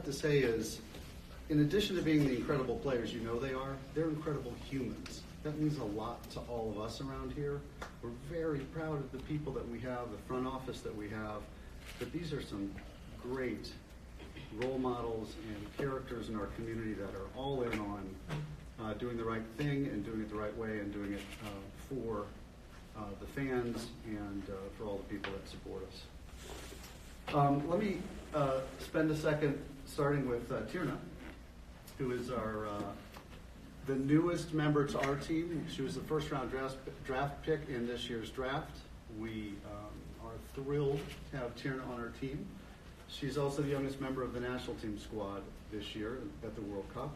to say is, in addition to being the incredible players you know they are, they're incredible humans. That means a lot to all of us around here. We're very proud of the people that we have, the front office that we have, but these are some great role models and characters in our community that are all in on doing the right thing and doing it the right way and doing it for the fans and for all the people that support us. Let me spend a second starting with Tierna, who is the newest member to our team. She was the first round draft pick in this year's draft. We are thrilled to have Tierna on our team. She's also the youngest member of the national team squad this year at the World Cup.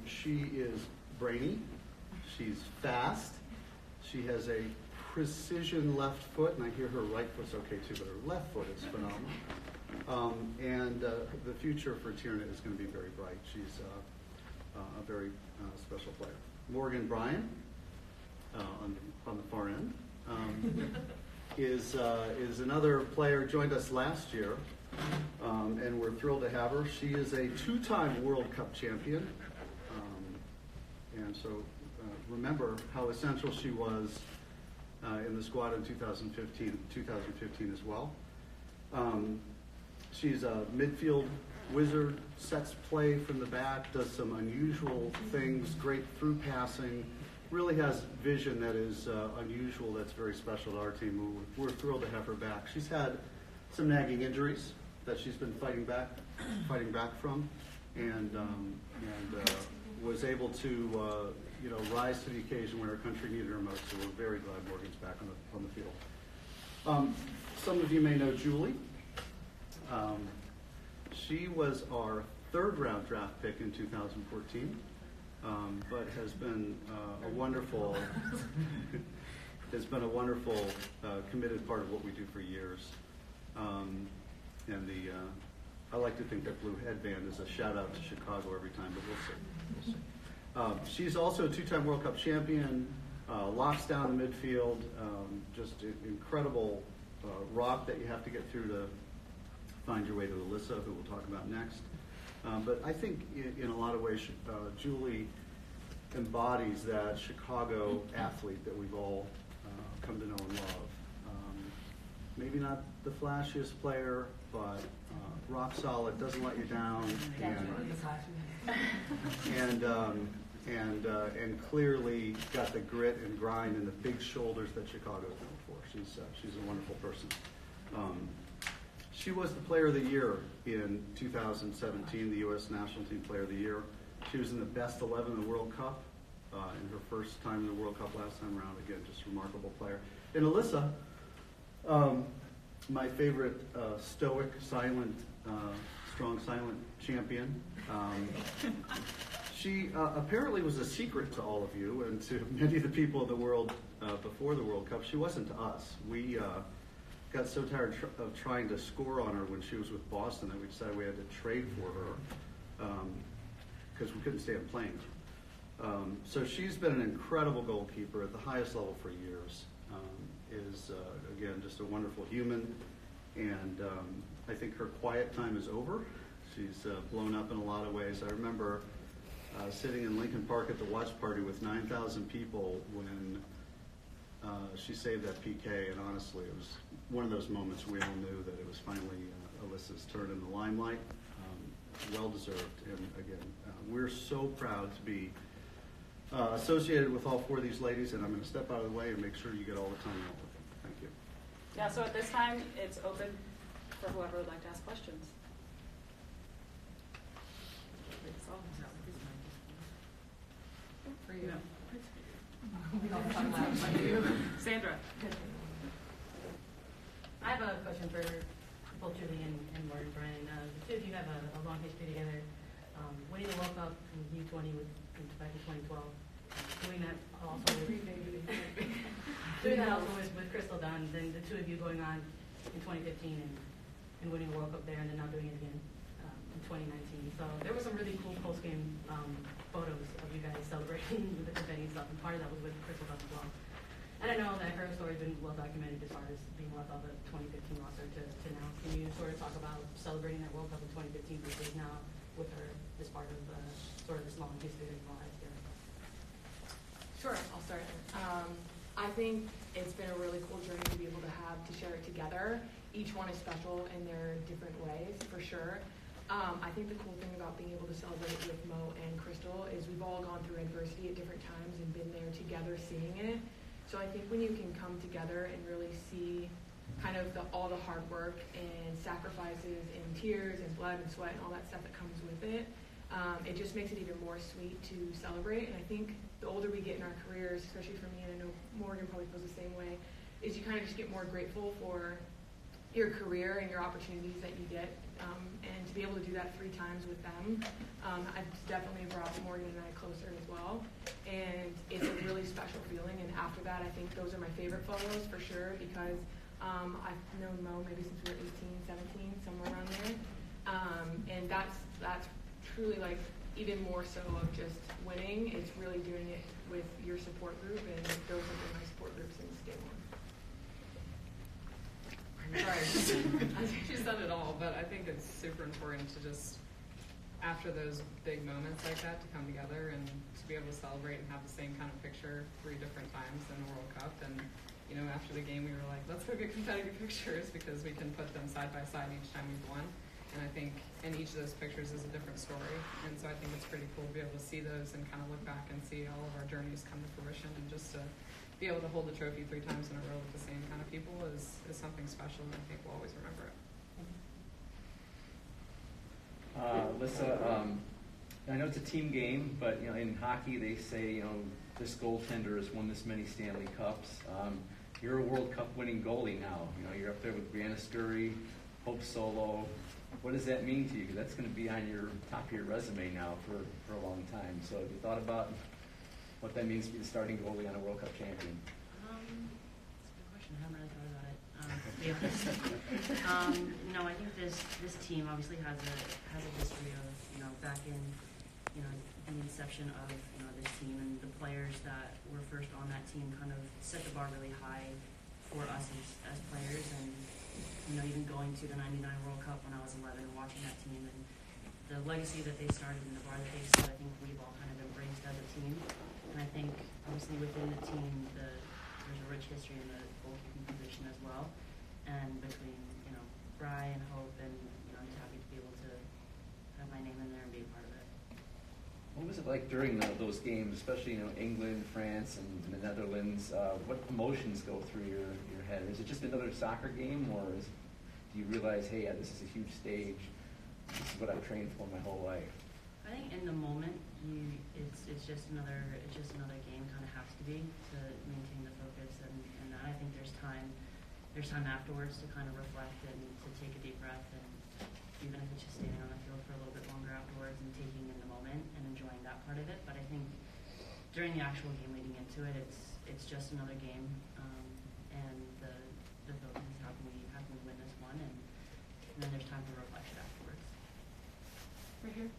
She is brainy. She's fast. She has a precision left foot, and I hear her right foot's okay too, but her left foot is phenomenal. And the future for Tierna is going to be very bright. She's a very special player. Morgan Bryan, on the far end, is another player, joined us last year, and we're thrilled to have her. She is a two-time World Cup champion, and so remember how essential she was in the squad in 2015 as well. She's a midfield wizard, sets play from the back, does some unusual things, great through passing, really has vision that is unusual, that's very special to our team. We're thrilled to have her back. She's had some nagging injuries that she's been fighting back from, and was able to rise to the occasion when her country needed her most. So we're very glad Morgan's back on the field. Some of you may know Julie. She was our third round draft pick in 2014, but has been a wonderful committed part of what we do for years. I like to think that blue headband is a shout out to Chicago every time, but we'll see. She's also a two-time World Cup champion, locks down the midfield, just an incredible rock that you have to get through to find your way to Alyssa, who we'll talk about next. But I think in a lot of ways, Julie embodies that Chicago athlete that we've all come to know and love. Maybe not the flashiest player, but rock solid, doesn't let you down, and clearly got the grit and grind and the big shoulders that Chicago's known for. She's a wonderful person. She was the Player of the Year in 2017, the U.S. National Team Player of the Year. She was in the best 11 in the World Cup in her first time in the World Cup last time around. Again, just a remarkable player. And Alyssa, my favorite stoic, silent, strong, silent champion. She apparently was a secret to all of you and to many of the people of the world before the World Cup. She wasn't to us. We got so tired of trying to score on her when she was with Boston that we decided we had to trade for her because we couldn't stand playing her. So she's been an incredible goalkeeper at the highest level for years. Is again just a wonderful human, and I think her quiet time is over. She's blown up in a lot of ways. I remember sitting in Lincoln Park at the watch party with 9,000 people when she saved that PK, and honestly, it was one of those moments we all knew that it was finally Alyssa's turn in the limelight. Well deserved, and again, we're so proud to be associated with all four of these ladies, and I'm going to step out of the way and make sure you get all the time you want with them. Thank you. Yeah, so at this time, it's open for whoever would like to ask questions. For you. Sandra. I have a question for both Julie and Morgan Bryan. The two of you have a long history together. Winning the World Cup in U20 back in 2012. Doing that also with Crystal Dunn. Then the two of you going on in 2015 and winning the World Cup there, and then now doing it again in 2019. So there were some really cool post-game photos of you guys celebrating with the confetti and stuff, and part of that was with Crystal Dunn as well. And I know that her story's been well documented as far as being left off the 2015 roster to now. Can you sort of talk about celebrating that World Cup in 2015 versus now with her as part of sort of this long history of lives here? Sure, I'll start. I think it's been a really cool journey to be able to share it together. Each one is special in their different ways, for sure. I think the cool thing about being able to celebrate with Mo and Crystal is we've all gone through adversity at different times and been there together seeing it. So I think when you can come together and really see kind of all the hard work and sacrifices and tears and blood and sweat and all that stuff that comes with it, it just makes it even more sweet to celebrate. And I think the older we get in our careers, especially for me, and I know Morgan probably feels the same way, is you kind of just get more grateful for your career and your opportunities that you get. And to be able to do that 3 times with them, it's definitely brought Morgan and I closer as well. And it's a really special feeling. And after that, I think those are my favorite photos for sure, because I've known Mo maybe since we were 18, 17, somewhere around there. And that's truly like even more so of just winning. It's really doing it with your support group, and those have been my support groups since day one. Sorry, I think you said it all, but I think it's super important to just, after those big moments like that, to come together and to be able to celebrate and have the same kind of picture 3 different times in the World Cup. And, you know, after the game, we were like, let's go get competitive pictures because we can put them side by side each time we've won. And I think in each of those pictures is a different story. And so I think it's pretty cool to be able to see those and kind of look back and see all of our journeys come to fruition, and just to be able to hold the trophy 3 times in a row with the same kind of people is something special, and I think we'll always remember it. Lissa, I know it's a team game, but you know, in hockey they say, you know, this goaltender has won this many Stanley Cups. You're a World Cup winning goalie now. You know, you're up there with Brianna Sturry, Hope Solo. What does that mean to you? Because that's going to be on your top of your resume now for a long time. So have you thought about what that means to be the starting goalie on a World Cup champion? That's a good question. I haven't really thought about it. To be honest. No, I think this team obviously has a history of, you know, back in, you know, the inception of, you know, this team, and the players that were first on that team kind of set the bar really high for us as players. And, you know, even going to the '99 World Cup when I was 11 and watching that team, and the legacy that they started and the bar that they set, I think we've all kind of embraced as a team. And I think, obviously, within the team, there's a rich history in the goalkeeping position as well. And between, you know, Bri and Hope, and, you know, I'm just happy to be able to have my name in there and be a part of it. What was it like during those games, especially, you know, England, France, and the Netherlands? What emotions go through your head? Is it just another soccer game, or do you realize, hey, yeah, this is a huge stage. This is what I've trained for my whole life? I think in the moment, it's just another game. Kind of has to be to maintain the focus, and that I think there's time afterwards to kind of reflect and to take a deep breath, and even if it's just standing on the field for a little bit longer afterwards and taking in the moment and enjoying that part of it. But I think during the actual game leading into it, it's just another game, and the focus is how can we win this one, and then there's time for reflection afterwards. Right here.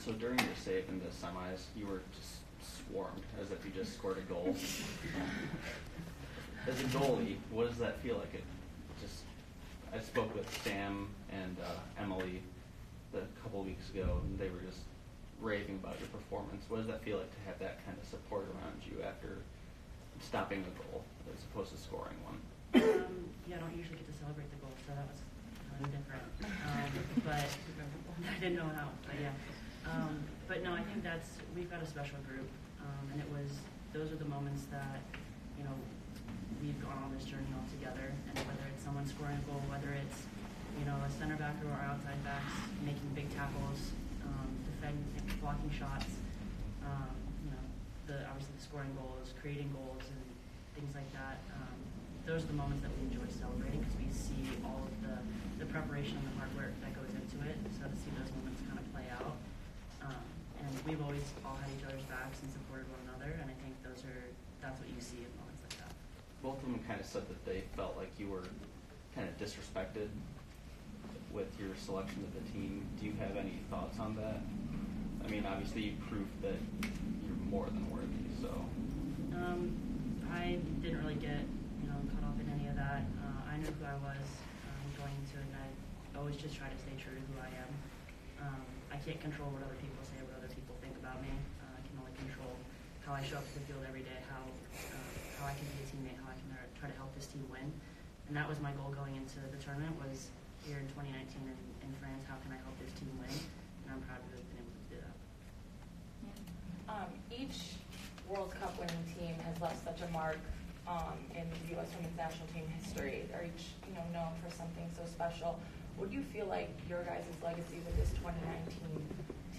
So during your save in the semis, you were just swarmed as if you just scored a goal. As a goalie, what does that feel like? I spoke with Sam and Emily a couple of weeks ago, and they were just raving about your performance. What does that feel like to have that kind of support around you after stopping a goal as opposed to scoring one? Yeah, I don't usually get to celebrate the goal, so that was different. But I didn't know how. But yeah. But no, I think we've got a special group, and those are the moments that, you know, we've gone on this journey all together, and whether it's someone scoring a goal, whether it's, you know, a center back or our outside backs making big tackles, defending, blocking shots, you know, obviously the scoring goals, creating goals, and things like that. Those are the moments that we enjoy celebrating because we see all of the preparation and the hard work that goes into it. So to see those moments kind of play out, and we've always all had each other's backs and supported one another, and I think that's what you see in moments like that. Both of them kind of said that they felt like you were kind of disrespected with your selection of the team. Do you have any thoughts on that? I mean, obviously you proved that you're more than worthy, so. I didn't really get, caught up in any of that. I knew who I was going into it, and I always just try to stay true to who I am. I can't control what other people say, what other people think about me. I can only control how I show up to the field every day, how I can be a teammate, how I can try to help this team win. And that was my goal going into the tournament, was here in 2019 in France, how can I help this team win? And I'm proud to have been able to do that. Each World Cup winning team has left such a mark in the U.S. women's national team history. They're each, known for something so special. What do you feel like your guys' legacy with this 2019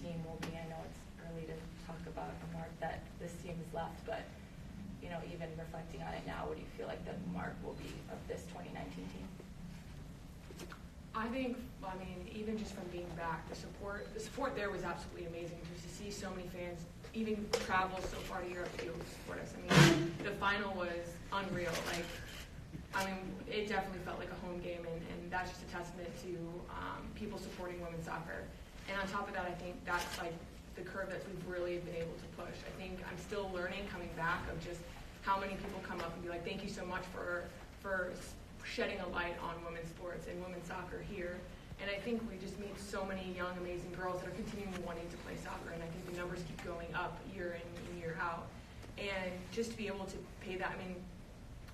team will be? I know it's early to talk about a mark that this team has left, but even reflecting on it now, what do you feel like the mark will be of this 2019 team? I mean, even just from being back, the support there was absolutely amazing. Just to see so many fans, even travel so far to Europe to be able to support us. I mean, the final was unreal. It definitely felt like a home game, and that's just a testament to people supporting women's soccer. And on top of that, I think that's like the curve that we've really been able to push. I think I'm still learning coming back of just how many people come up and be like, thank you so much for shedding a light on women's sports and women's soccer here. And I think we just meet so many young, amazing girls that are continuing wanting to play soccer, and I think the numbers keep going up year in and year out. And just to be able to pay that,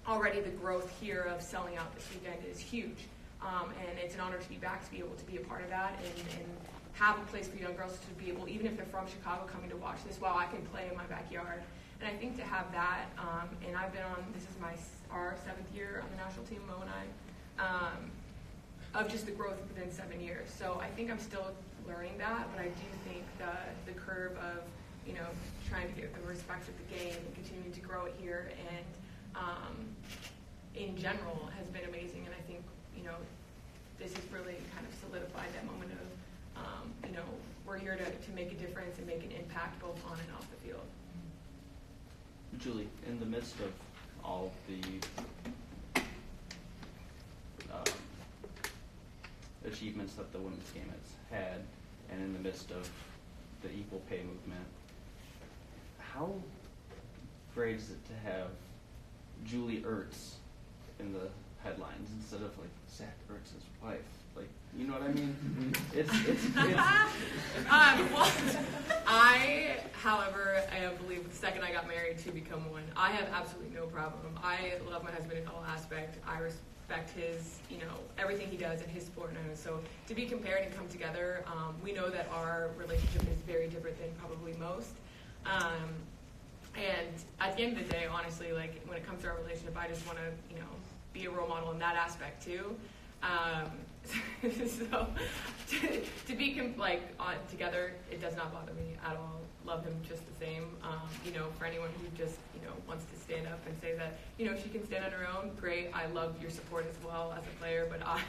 already the growth here of selling out this weekend is huge. And it's an honor to be back, to be able to be a part of that, and have a place for young girls to be able, even if they're from Chicago, coming to watch this, I can play in my backyard. And I think to have that, and I've been on, this is our 7th year on the national team, Mo and I, of just the growth within 7 years. So I think I'm still learning that, but I do think the curve of, trying to get the respect of the game and continuing to grow it here and in general has been amazing. And I think, this has really kind of solidified that moment of, we're here to make a difference and make an impact both on and off the field. Julie, in the midst of all the achievements that the women's game has had, and in the midst of the equal pay movement, how great is it to have Julie Ertz in the headlines instead of Zach Ertz's wife? You know what I mean? It's however, I believe the second I got married to become one, I have absolutely no problem. I love my husband in all aspects. I respect his, everything he does in his sport. And so to be compared and come together, we know that our relationship is very different than probably most. And at the end of the day, honestly, when it comes to our relationship, I just want to, be a role model in that aspect too. So to be together, it does not bother me at all. Love him just the same. For anyone who just wants to stand up and say that she can stand on her own, great. I love your support as well as a player, but I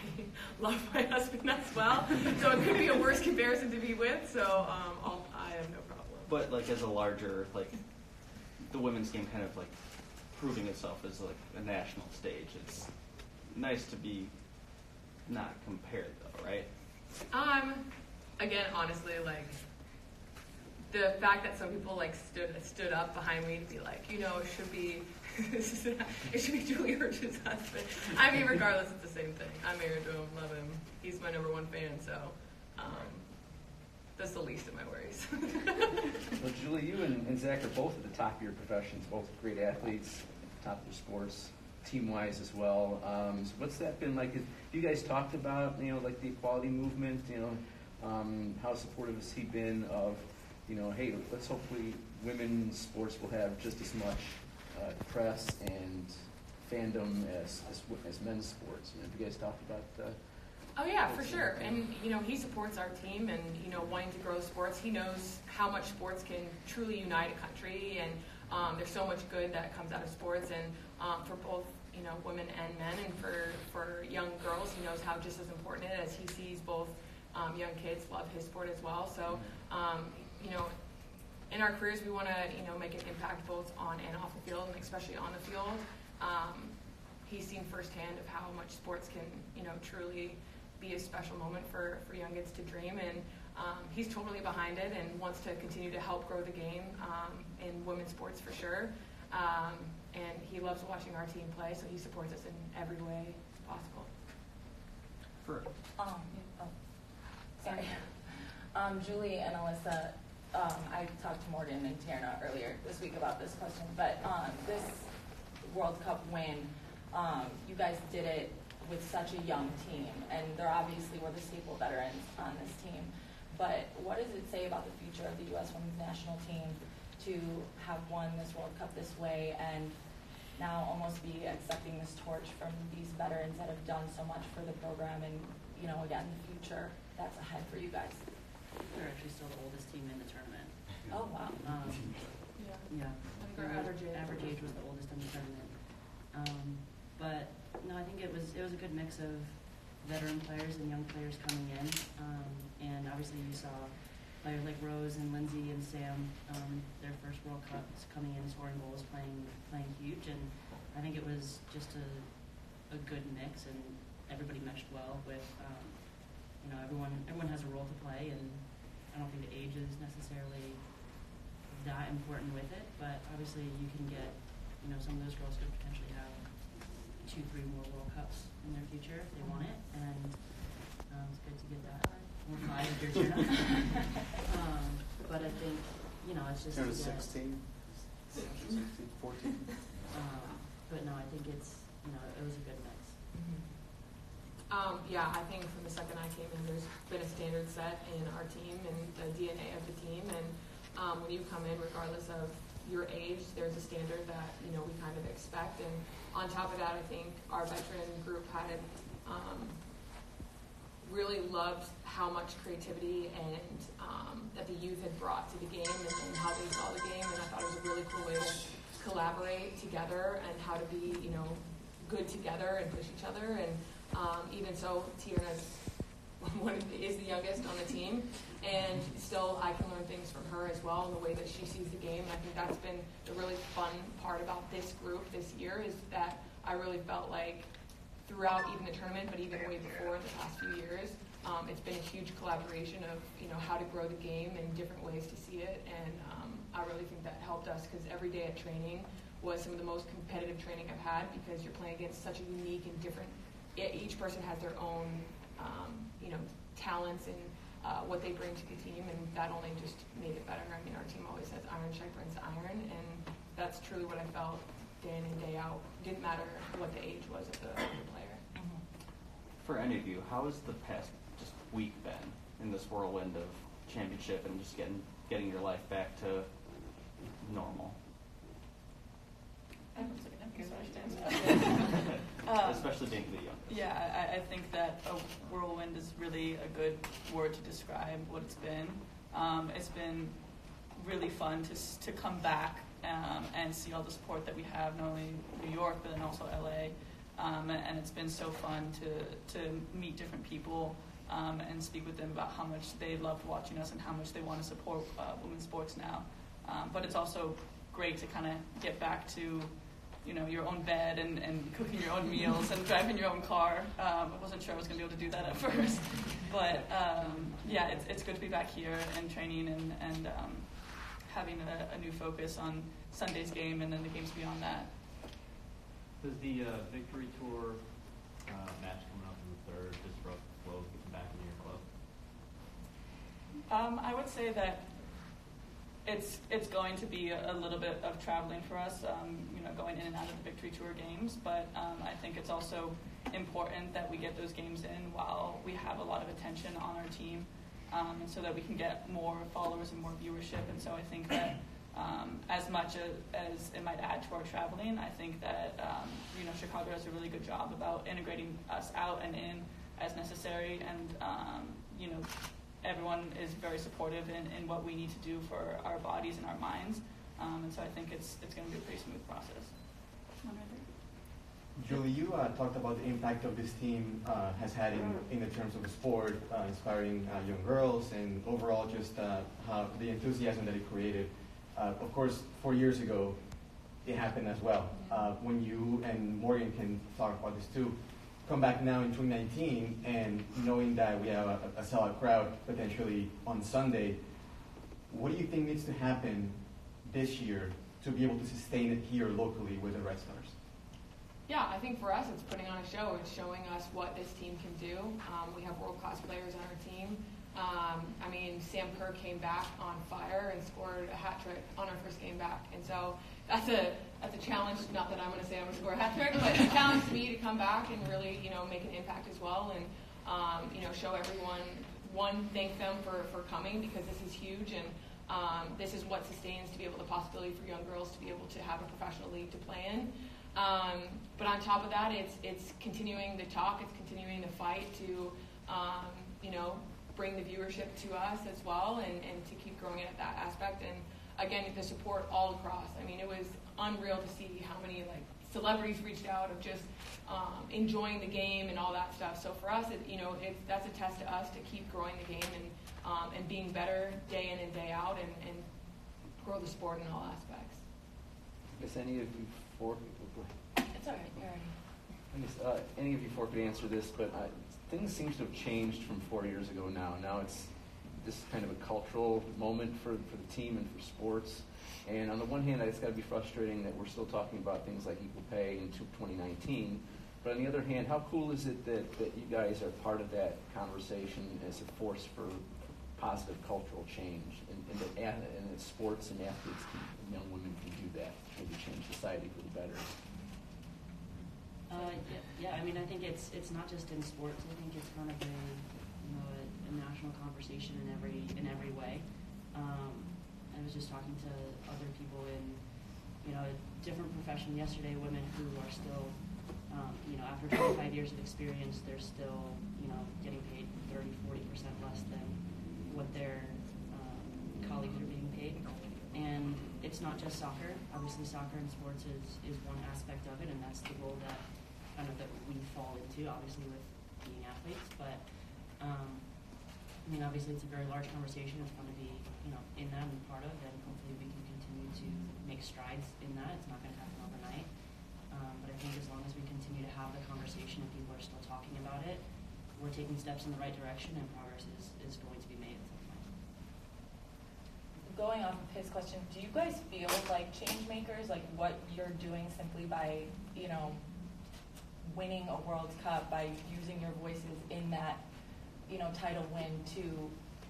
love my husband as well. So it could be a worse comparison to be with. So I have no problem. But as a larger the women's game kind of proving itself as a national stage, it's nice to be not compared though, right? Again, honestly, the fact that some people stood up behind me to be it should be it should be Julie Ertz's husband. Regardless, it's the same thing. I'm married to him, love him. He's my #1 fan, so that's the least of my worries. Well, Julie, you and Zach are both at the top of your professions, both great athletes, top of your sports, team-wise as well. So what's that been like? Have you guys talked about, the equality movement, how supportive has he been of, hey, let's hopefully women's sports will have just as much press and fandom as men's sports. Have you guys talked about Oh yeah, for sure. And he supports our team and wanting to grow sports. He knows how much sports can truly unite a country, and there's so much good that comes out of sports. And for both women and men, and for young girls, he knows how just as important it is. As he sees both young kids love his sport as well. So in our careers, we want to make an impact both on and off the field, and especially on the field. He's seen firsthand of how much sports can truly be a special moment for young kids to dream, and he's totally behind it and wants to continue to help grow the game in women's sports for sure. and he loves watching our team play, so he supports us in every way possible. Oh, sorry. Julie and Alyssa, I talked to Morgan and Tierna earlier this week about this question, but this World Cup win, you guys did it with such a young team, and there obviously were the staple veterans on this team. But what does it say about the future of the U.S. Women's National Team to have won this World Cup this way and now almost be accepting this torch from these veterans that have done so much for the program and, you know, again, the future that's ahead for you guys? They're actually still the oldest team in the tournament. Oh, wow. Yeah. I think our average age was the oldest in the tournament. But no, I think it was a good mix of veteran players and young players coming in. And obviously you saw players like Rose and Lindsay and Sam, their first World Cups coming in, scoring goals, playing huge. And I think it was just a good mix, and everybody meshed well with, you know, everyone has a role to play, and I don't think the age is necessarily that important with it, but obviously you can get, you know, some of those girls could potentially have 2-3 more World Cups in their future if they want it, and it's good to get that. Or 5 if you're Tierna. But I think, you know, it's just to get, 16, 14. but no, I think it's, you know, it was a good mix. Yeah, I think from the second I came in, there's been a standard set in our team and the DNA of the team. And when you come in, regardless of your age, there's a standard that, you know, we kind of expect. And on top of that, I think our veteran group had really loved how much creativity and that the youth had brought to the game and how they saw the game. And I thought it was a really cool way to collaborate together and how to be, you know, good together and push each other. And even so, Tierna is the youngest on the team, and still I can learn things from her as well in the way that she sees the game. And I think that's been the really fun part about this group this year, is that I really felt like throughout even the tournament, but even way before in the past few years, it's been a huge collaboration of, you know, how to grow the game and different ways to see it. And I really think that helped us, because every day at training was some of the most competitive training I've had, because you're playing against such a unique and different, each person has their own, you know, talents and what they bring to the team, and that only just made it better. I mean, our team always says iron sharpens iron, and that's truly what I felt day in and day out. Didn't matter what the age was of the player. For any of you, how has the past just week been in this whirlwind of championship and just getting your life back to normal? Especially being the youngest. Yeah, I think that a whirlwind is really a good word to describe what it's been. It's been really fun to come back and see all the support that we have, not only in New York, but then also LA. And it's been so fun to meet different people and speak with them about how much they loved watching us and how much they want to support women's sports now. But it's also great to kind of get back to, you know, your own bed and cooking your own meals and driving your own car. I wasn't sure I was going to be able to do that at first. But yeah, it's good to be back here and training and having a new focus on Sunday's game and then the games beyond that. Does the Victory Tour match coming up in the third disrupt the flow of getting back into your club? I would say that it's going to be a little bit of traveling for us, you know, going in and out of the Victory Tour games. But I think it's also important that we get those games in while we have a lot of attention on our team, and so that we can get more followers and more viewership. And so I think that as much as it might add to our traveling, I think that you know, Chicago does a really good job about integrating us out and in as necessary, and you know, everyone is very supportive in what we need to do for our bodies and our minds, and so I think it's going to be a pretty smooth process. Julie, you talked about the impact of this team has had in the terms of the sport, inspiring young girls, and overall just how the enthusiasm that it created. Of course, 4 years ago, it happened as well. When you and Morgan can talk about this too, come back now in 2019 and knowing that we have a sellout crowd potentially on Sunday, what do you think needs to happen this year to be able to sustain it here locally with the Red Stars? Yeah, I think for us, it's putting on a show. It's showing us what this team can do. We have world-class players on our team. I mean, Sam Kerr came back on fire and scored a hat trick on our first game back. And so that's a challenge. Not that I'm going to say I'm going to score a hat trick, but it's a challenge to me to come back and really, make an impact as well, and show everyone. One, thank them for coming, because this is huge, and this is what sustains to be able the possibility for young girls to be able to have a professional league to play in. But on top of that, it's continuing the talk, it's continuing the fight to, bring the viewership to us as well, and to keep growing it at that aspect. And again, the support all across. I mean, it was unreal to see how many celebrities reached out of just enjoying the game and all that stuff. So for us, that's a test to us to keep growing the game and being better day in and day out, and grow the sport in all aspects. I guess any of you four people. It's all right, you're already. Any of you four could answer this, but things seem to have changed from 4 years ago now. Now it's this kind of a cultural moment for the team and for sports. And on the one hand, it's got to be frustrating that we're still talking about things like equal pay in 2019. But on the other hand, how cool is it that you guys are part of that conversation as a force for positive cultural change, and that sports and athletes, young women can do that, maybe change society for the better? Yeah, I mean, I think it's not just in sports. I think it's kind of a national conversation in every way. I was just talking to other people in, a different profession yesterday, women who are still, after 25 years of experience, they're still, getting paid 30-40% less than what their colleagues are being paid. And it's not just soccer. Obviously, soccer and sports is one aspect of it, and that's the role that that we fall into, obviously, with being athletes. But obviously, it's a very large conversation. It's going to be, in that and part of, and hopefully we can continue to make strides in that. It's not going to happen overnight. But I think as long as we continue to have the conversation and people are still talking about it, we're taking steps in the right direction, and progress is going to be made at some point. Going off of his question, do you guys feel like change makers, like what you're doing simply by, winning a World Cup, by using your voices in that, title win,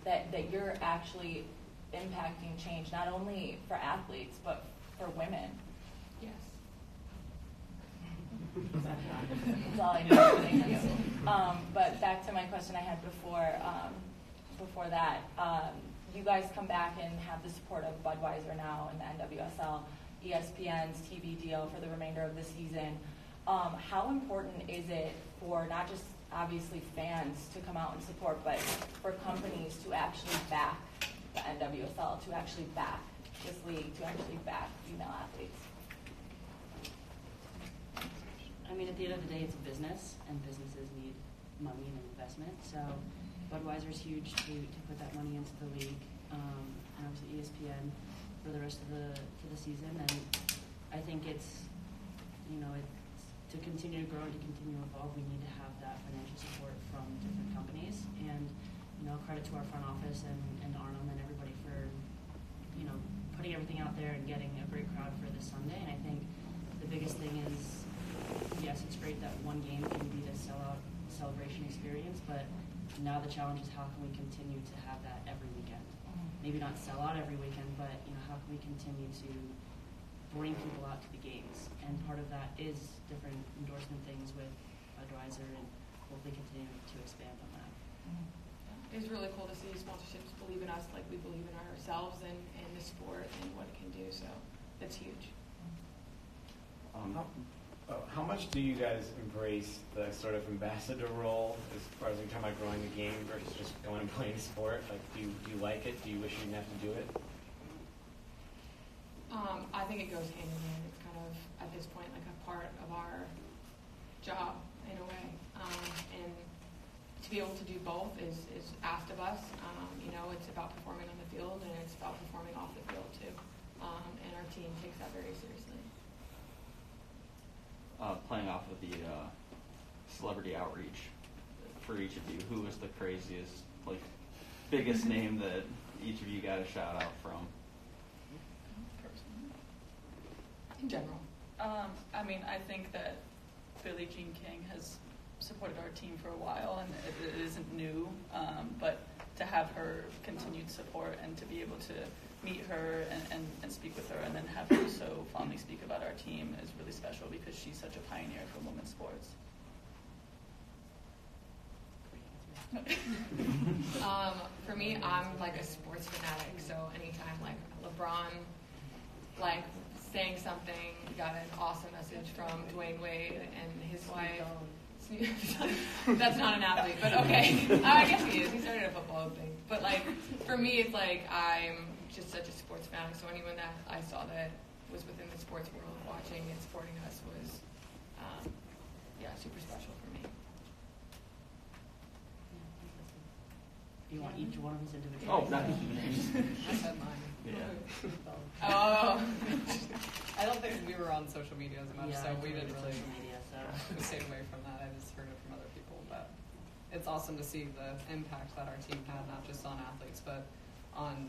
that you're actually impacting change, not only for athletes, but for women? Yes. That's all I know. Thank you. But back to my question I had before that. You guys come back and have the support of Budweiser now in the NWSL, ESPN's TV deal for the remainder of the season. How important is it for not just obviously fans to come out and support, but for companies to actually back the NWSL, to actually back this league, to actually back female athletes? I mean, at the end of the day, it's a business, and businesses need money and investment. So Budweiser's huge to put that money into the league, and obviously ESPN for the rest of the season. And I think it's to continue to grow and to continue to evolve, we need to have that financial support from different companies. And credit to our front office and Arnhem and everybody for putting everything out there and getting a great crowd for this Sunday. And I think the biggest thing is, yes, it's great that one game can be the sellout celebration experience, but now the challenge is how can we continue to have that every weekend? Maybe not sell out every weekend, but how can we continue to bring people out to the games? And part of that is different endorsement things with Budweiser, and hopefully continue to expand on that. It's really cool to see sponsorships believe in us like we believe in ourselves and the sport and what it can do. So that's huge. How much do you guys embrace the sort of ambassador role as far as you're talking about growing the game versus just going and playing sport? Like, do you like it? Do you wish you didn't have to do it? I think it goes hand in hand. It's kind of, at this point, like a part of our job in a way. And to be able to do both is asked of us. It's about performing on the field, and it's about performing off the field too. And our team takes that very seriously. Playing off of the celebrity outreach for each of you, who was the craziest, biggest name that each of you got a shout out from? in general? I mean, I think that Billie Jean King has supported our team for a while, and it isn't new. But to have her continued support and to be able to meet her and speak with her, and then have her so fondly speak about our team is really special because she's such a pioneer for women's sports. For me, I'm like a sports fanatic, so anytime like LeBron, like saying something, got an awesome message from Dwayne Wade and his wife. That's not an athlete, but okay. I guess he is. He started a football thing. But like, for me, it's like I'm just such a sports fanatic. So anyone that I saw that was within the sports world watching and supporting us was, super special for me. You want each one of us individually? Oh, not I said mine. Yeah. Oh. I don't think we were on social media as much, so we didn't really social media, so. stay away from that. I just heard it from other people, but it's awesome to see the impact that our team had, not just on athletes, but on,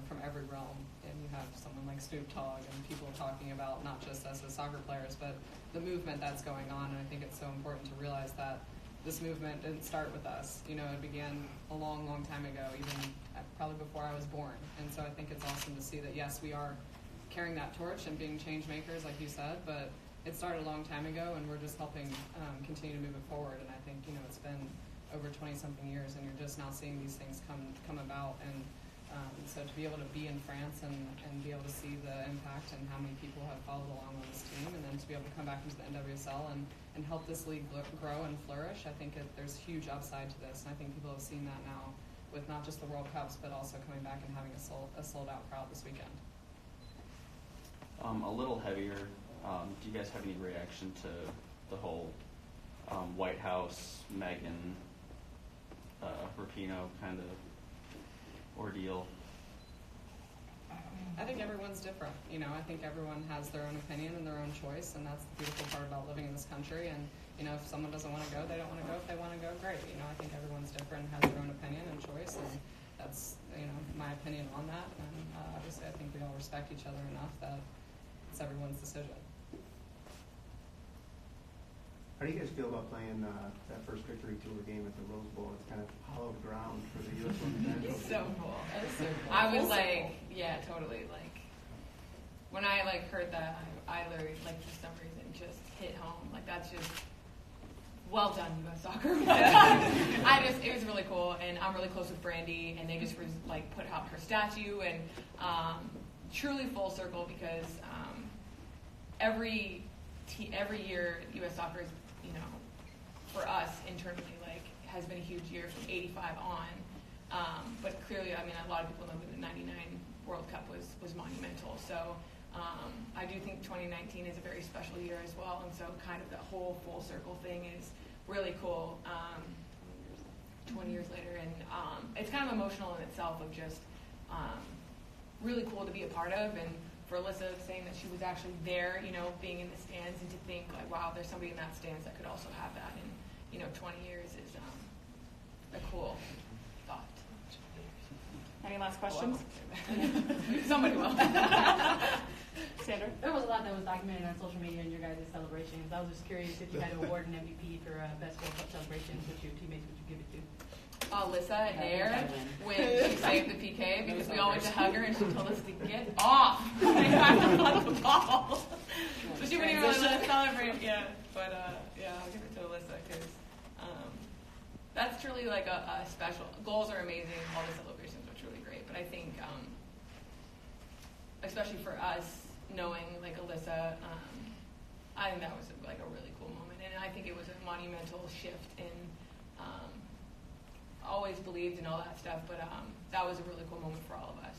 from every realm. And you have someone like Snoop Dogg and people talking about not just us as soccer players, but the movement that's going on. And I think it's so important to realize that this movement didn't start with us. It began a long, long time ago, even probably before I was born. And so I think it's awesome to see that, yes, we are carrying that torch and being change makers, like you said, but it started a long time ago, and we're just helping continue to move it forward. And I think, it's been over 20-something years, and you're just now seeing these things come about. And so to be able to be in France and be able to see the impact and how many people have followed along on this team, and then to be able to come back into the NWSL and help this league grow and flourish, I think there's huge upside to this. And I think people have seen that now with not just the World Cups, but also coming back and having a sold-out crowd this weekend. A little heavier. Do you guys have any reaction to the whole White House, Meghan, Rapinoe kind of ordeal? I think everyone's different. I think everyone has their own opinion and their own choice, and that's the beautiful part about living in this country. And if someone doesn't want to go, they don't want to go. If they want to go, great. I think everyone's different, has their own opinion and choice, and that's my opinion on that. And obviously, I think we all respect each other enough that it's everyone's decision. How do you guys feel about playing that first victory tour game at the Rose Bowl? It's kind of hallowed ground for the U.S. Women's National It's so cool. That is so cool. I was like, yeah, totally. Like, when I heard that, I literally, for some reason, just hit home. Like, that's just, well done, U.S. Soccer. It was really cool, and I'm really close with Brandy, and they just put out her statue, and truly full circle because every year U.S. Soccer is, for us internally, has been a huge year from '85 on. But clearly, a lot of people know that the '99 World Cup was monumental. So I do think 2019 is a very special year as well. And so kind of the whole full circle thing is really cool 20 years later. And it's kind of emotional in itself of just really cool to be a part of. And for Alyssa saying that she was actually there, being in the stands, and to think wow, there's somebody in that stands that could also have that in 20 years is a cool thought. Any last questions? Somebody will. Sandra? There was a lot that was documented on social media in your guys' celebrations. I was just curious if you had to award an MVP for best World Cup celebrations, which your teammates would you give it to? Alyssa Ayer when she saved the PK because we all went to hug her and she told us to get off on the ball. So she wouldn't even really let us celebrate. Yeah, but I'll give it to Alyssa because that's truly a special. Goals are amazing. All the celebrations are truly great. But I think, especially for us, knowing Alyssa, I think that was a really cool moment, and I think it was a monumental shift in. Always believed in all that stuff, but that was a really cool moment for all of us.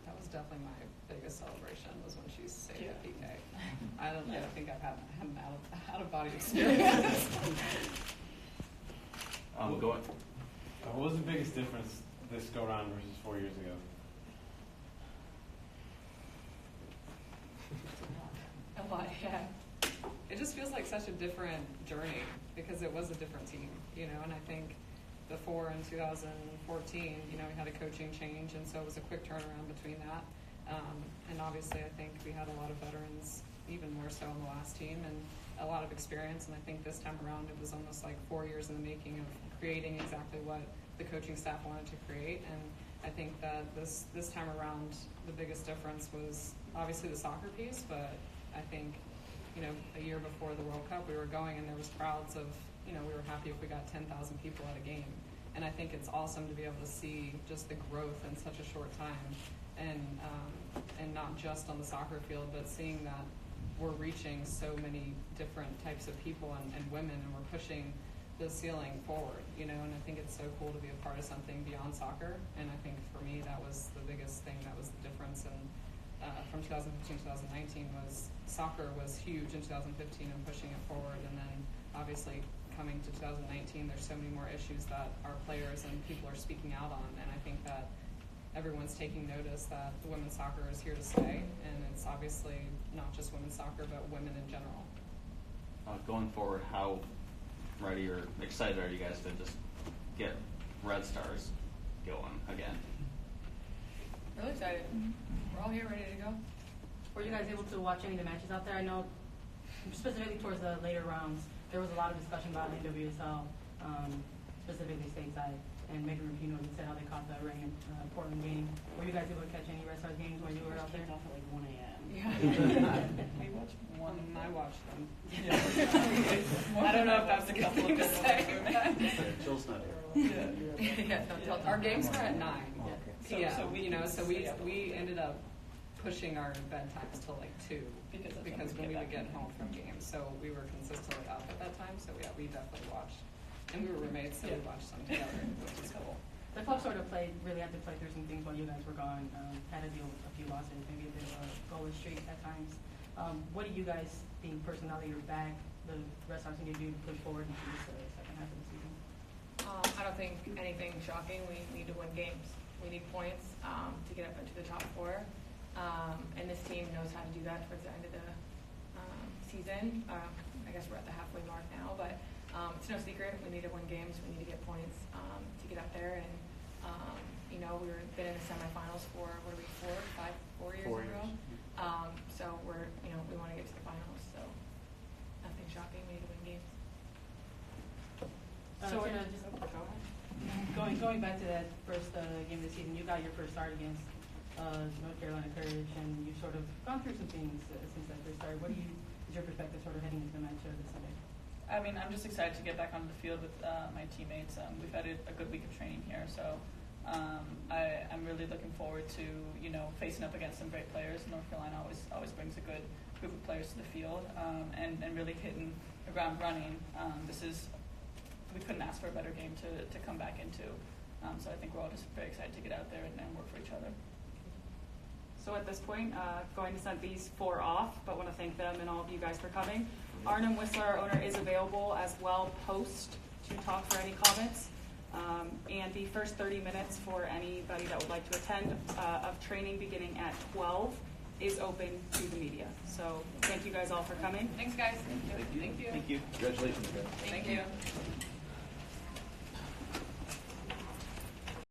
That was definitely my biggest celebration, was when she saved the PK. I don't think I've had an out-of-body experience. Go on. What was the biggest difference this go-round versus 4 years ago? A lot, yeah. It just feels like such a different journey because it was a different team, and I think before in 2014, we had a coaching change, and so it was a quick turnaround between that. And obviously, I think we had a lot of veterans, even more so on the last team, and a lot of experience. And I think this time around, it was almost like 4 years in the making of creating exactly what the coaching staff wanted to create. And I think that this time around, the biggest difference was obviously the soccer piece, but I think, a year before the World Cup, we were going and there was crowds of, we were happy if we got 10,000 people at a game. And I think it's awesome to be able to see just the growth in such a short time, and not just on the soccer field, but seeing that we're reaching so many different types of people and women, and we're pushing the ceiling forward, and I think it's so cool to be a part of something beyond soccer. And I think for me, that was the biggest thing, that was the difference from 2015 to 2019 was soccer was huge in 2015 and pushing it forward, and then obviously coming to 2019, there's so many more issues that our players and people are speaking out on, and I think that everyone's taking notice that the women's soccer is here to stay, and it's obviously not just women's soccer, but women in general. Going forward, how ready or excited are you guys to just get Red Stars going again? Really excited. We're all here ready to go. Were you guys able to watch any of the matches out there? I know specifically towards the later rounds, there was a lot of discussion about NWSL, specifically stateside. And Megan Rapinoe said how they caught the rain Portland game. Were you guys able to catch any Red Stars games when you were out there? Off at like 1 a.m. Yeah. We watched one. I watched them. I don't know if that's a good thing to say. Jill's not here. Our games start at 9 p.m. So we ended up pushing our bedtimes till like 2 because when we would get home from games, so we were consistently up at that time. So yeah, we definitely watched, and we were roommates, so we watched some together, which was cool. The club sort of really had to play through some things while you guys were gone. Had to deal with a few losses, maybe a bit of a goalless streak at times. What do you guys think, personally, now that you're back, the Red Sox need to do to push forward into this second half of the season? I don't think anything shocking. We need to win games. We need points to get up into the top 4. And this team knows how to do that towards the end of the season. I guess we're at the halfway mark now, but it's no secret. We need to win games. We need to get points to get up there. And we've been in the semifinals for 4 years in a row. So we want to get to the finals. So nothing shocking. We need to win games. So going back to that first game of the season, you got your first start against North Carolina Courage, and you've sort of gone through some things since that first start. What is your perspective sort of heading into the match this Sunday? I mean, I'm just excited to get back onto the field with my teammates. We've had a good week of training here, so I'm really looking forward to facing up against some great players. North Carolina always brings a good group of players to the field, and really hitting the ground running. We couldn't ask for a better game to come back into. So I think we're all just very excited to get out there and work for each other. So at this point, going to send these 4 off, but want to thank them and all of you guys for coming. Arnhem Whistler, our owner, is available as well post to talk for any comments. And the first 30 minutes for anybody that would like to attend of training beginning at 12 is open to the media. So thank you guys all for coming. Thanks, guys. Thank you. Thank you. Thank you. Congratulations, guys. Thank you.